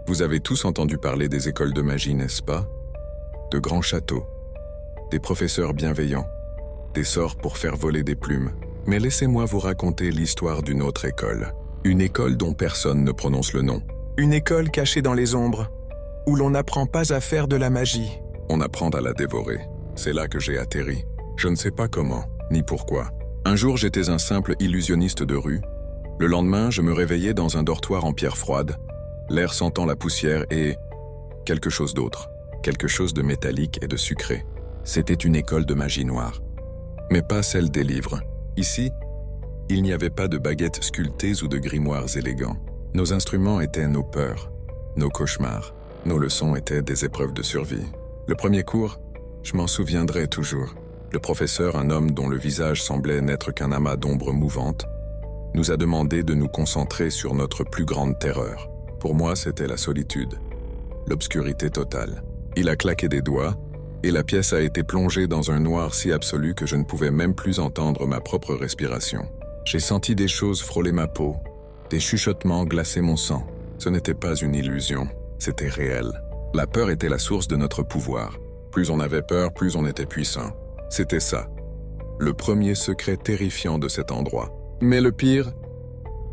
Vous avez tous entendu parler des écoles de magie, n'est-ce pas? De grands châteaux, des professeurs bienveillants, des sorts pour faire voler des plumes. Mais laissez-moi vous raconter l'histoire d'une autre école. Une école dont personne ne prononce le nom. Une école cachée dans les ombres, où l'on n'apprend pas à faire de la magie. On apprend à la dévorer. C'est là que j'ai atterri. Je ne sais pas comment, ni pourquoi. Un jour, j'étais un simple illusionniste de rue. Le lendemain, je me réveillais dans un dortoir en pierre froide, l'air sentant la poussière et quelque chose d'autre, quelque chose de métallique et de sucré. C'était une école de magie noire. Mais pas celle des livres. Ici, il n'y avait pas de baguettes sculptées ou de grimoires élégants. Nos instruments étaient nos peurs, nos cauchemars. Nos leçons étaient des épreuves de survie. Le premier cours, je m'en souviendrai toujours. Le professeur, un homme dont le visage semblait n'être qu'un amas d'ombres mouvantes, nous a demandé de nous concentrer sur notre plus grande terreur. Pour moi, c'était la solitude, l'obscurité totale. Il a claqué des doigts, et la pièce a été plongée dans un noir si absolu que je ne pouvais même plus entendre ma propre respiration. J'ai senti des choses frôler ma peau, des chuchotements glacer mon sang. Ce n'était pas une illusion, c'était réel. La peur était la source de notre pouvoir. Plus on avait peur, plus on était puissant. C'était ça, le premier secret terrifiant de cet endroit. Mais le pire,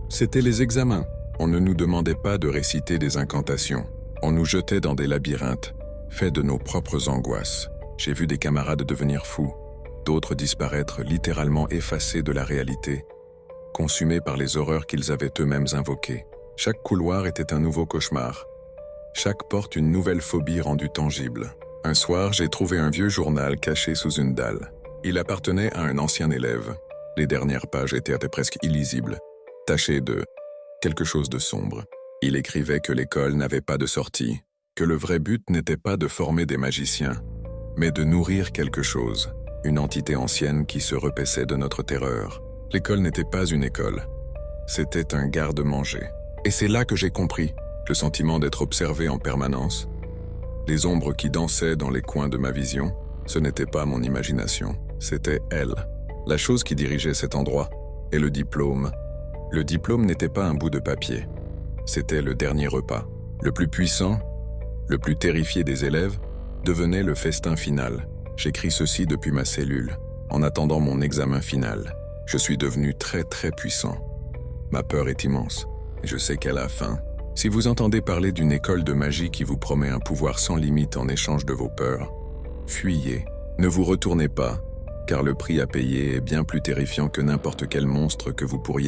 c'était les examens. On ne nous demandait pas de réciter des incantations. On nous jetait dans des labyrinthes, faits de nos propres angoisses. J'ai vu des camarades devenir fous, d'autres disparaître littéralement effacés de la réalité, consumés par les horreurs qu'ils avaient eux-mêmes invoquées. Chaque couloir était un nouveau cauchemar. Chaque porte une nouvelle phobie rendue tangible. Un soir, j'ai trouvé un vieux journal caché sous une dalle. Il appartenait à un ancien élève. Les dernières pages étaient presque illisibles, tachées de quelque chose de sombre. Il écrivait que l'école n'avait pas de sortie, que le vrai but n'était pas de former des magiciens, mais de nourrir quelque chose, une entité ancienne qui se repaissait de notre terreur. L'école n'était pas une école, c'était un garde-manger. Et c'est là que j'ai compris, le sentiment d'être observé en permanence. Les ombres qui dansaient dans les coins de ma vision, ce n'était pas mon imagination, c'était elle. La chose qui dirigeait cet endroit, et le diplôme. Le diplôme n'était pas un bout de papier. C'était le dernier repas. Le plus puissant, le plus terrifié des élèves, devenait le festin final. J'écris ceci depuis ma cellule, en attendant mon examen final. Je suis devenu très puissant. Ma peur est immense, et je sais qu'elle a fin. Si vous entendez parler d'une école de magie qui vous promet un pouvoir sans limite en échange de vos peurs, fuyez. Ne vous retournez pas, car le prix à payer est bien plus terrifiant que n'importe quel monstre que vous pourriez